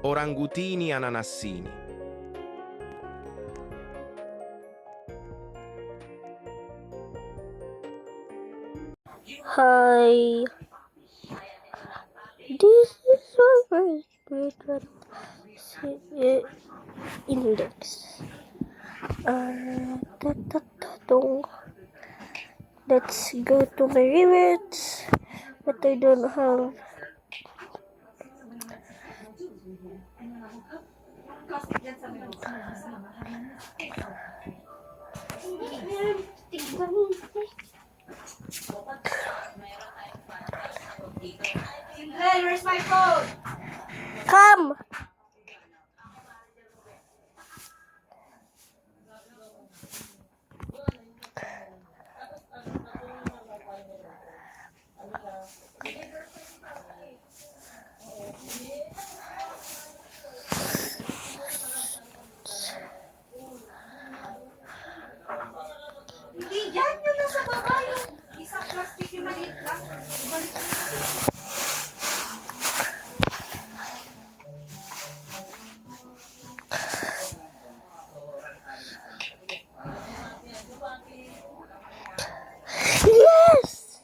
Orangutini ananassini. Hi. This is my first grade index. Let's go to my rivets, but I don't have. Where's my phone? Come! Hindi yan, yung nasa baba, yung isang plastic yung maliit lang. Ibalik mo na. Yes!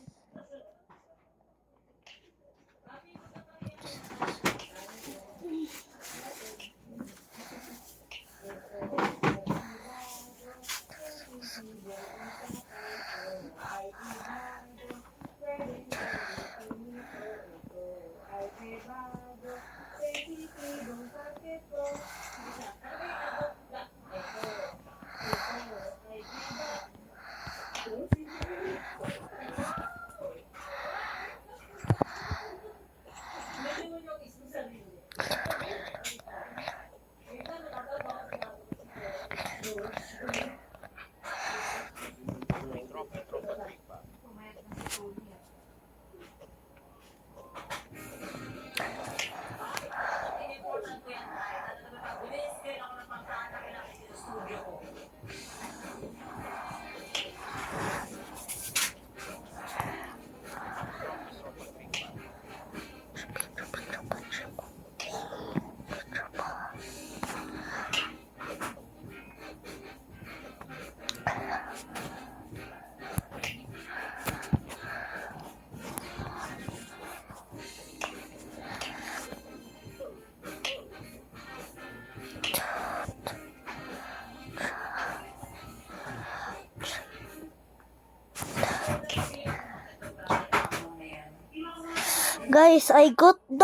Guys, I got the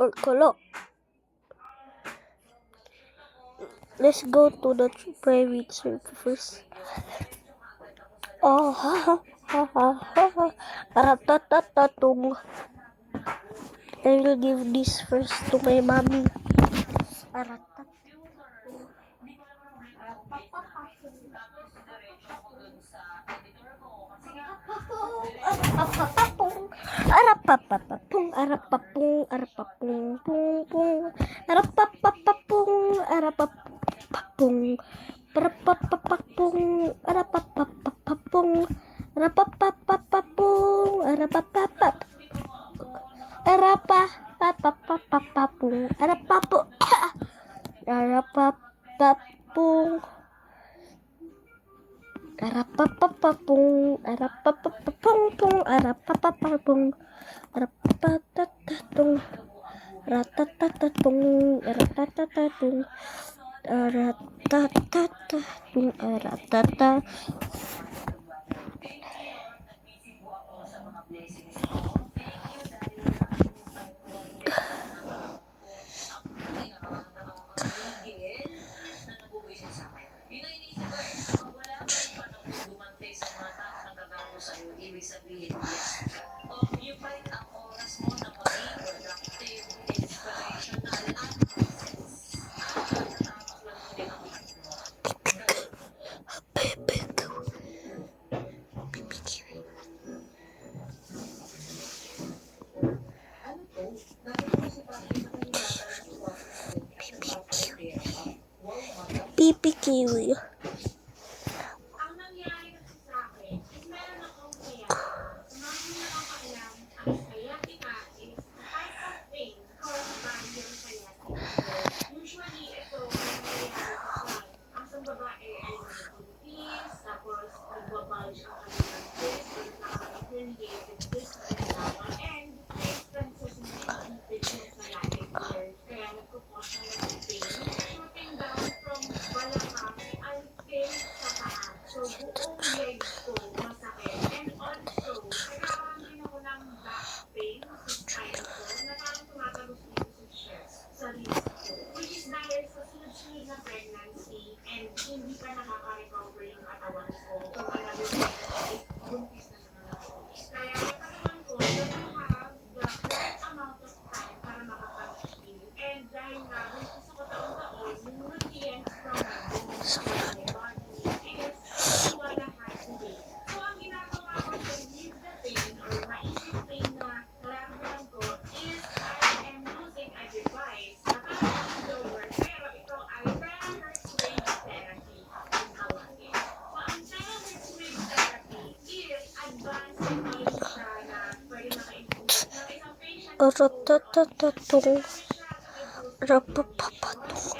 Orcalo. Let's go to the private server first. Oh, ha ha ha ha ha. Aratatatung. I will give this first to my mommy. Aratat. Arapapapung, arapapung, arapapung, pung, pung, arapapapung, arapapapung, arapapapung, arapapapung, arapapapung, arapapapap, arapapapapung, arapapapung, arapapapung. Arapapapapung, arapapapapung, arapapapapung, arapatatatung, ratatatatung, ratatatatung, aratatatung, aratata. Pipi kiwi. Ang nangyari kasi sa akin, is meron akong kaya, sumami na lang kailang Ratatatatong. Rapapapatong.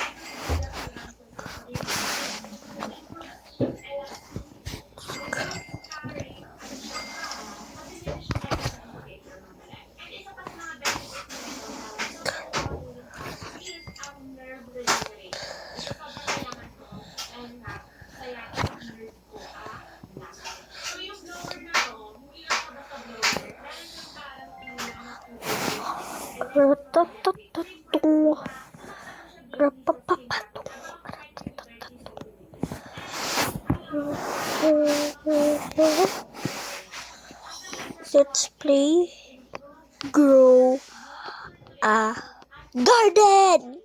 Ratatatatong. Rapapapatong. Let's play grow a garden.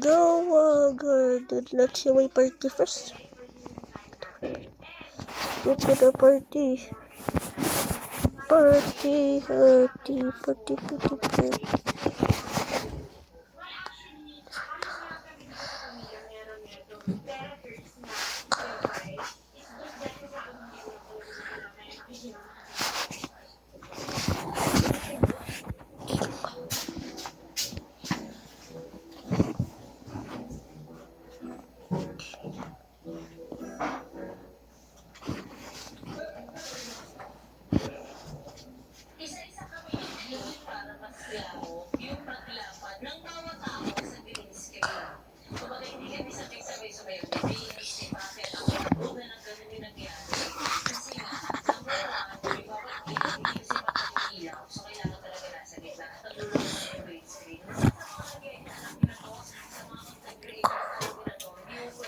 Grow a garden. Let's see my party first. Go to the party. Party.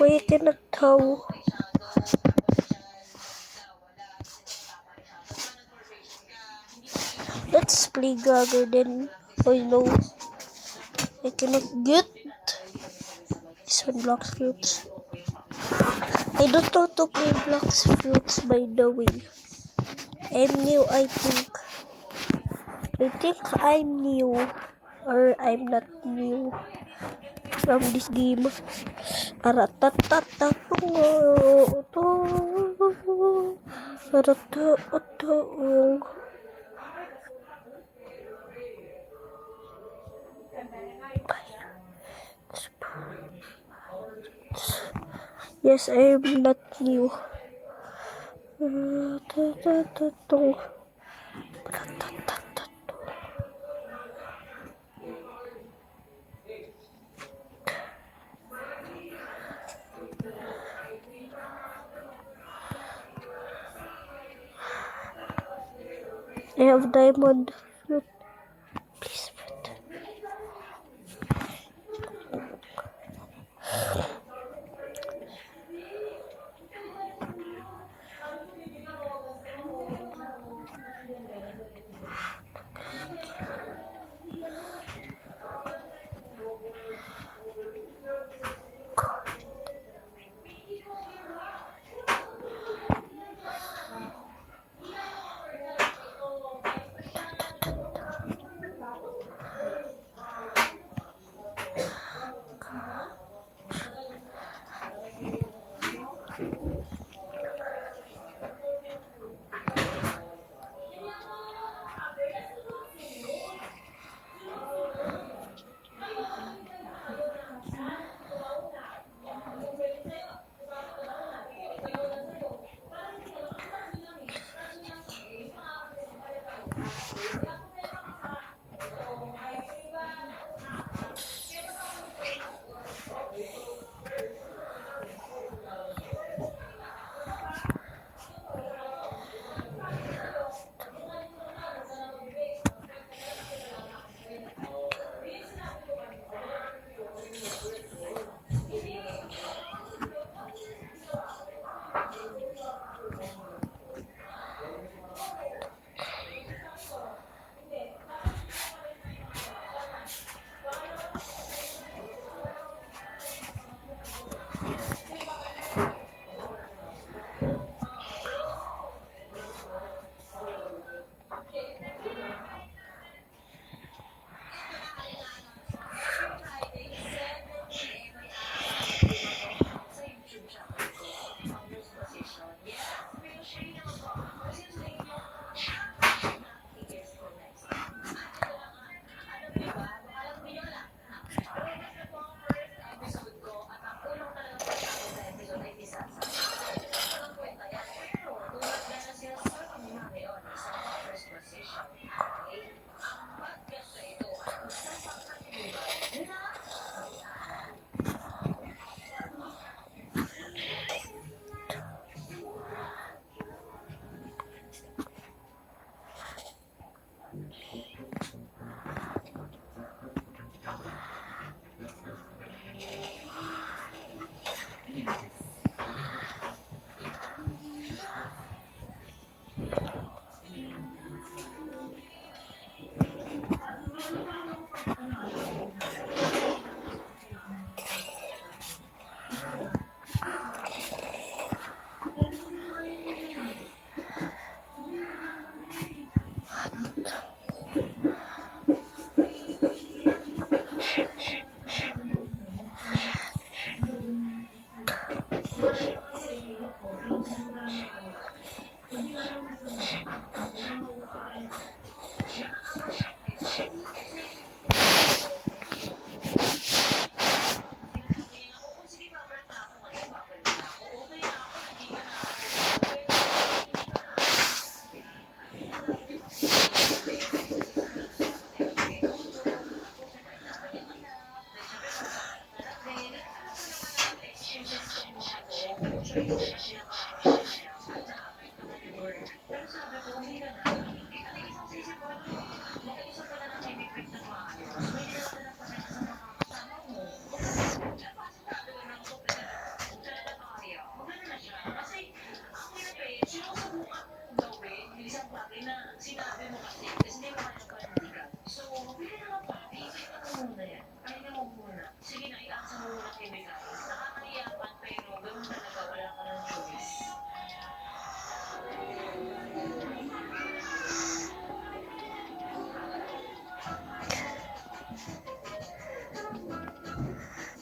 Wait in a tow. Let's play garden. Oh no, I cannot get this one blocks fruits. I don't know to play blocks fruits, by the way. I'm new, I think. I'm new, or I'm not new from this game. Yes, I'm not new. I have diamond fruit. Please, fruit.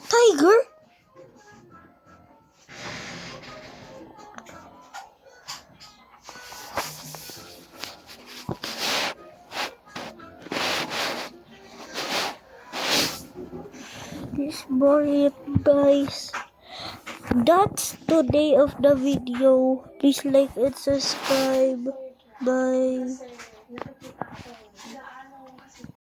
Tiger? This boring, guys. That's today of the video. Please like and subscribe. Bye.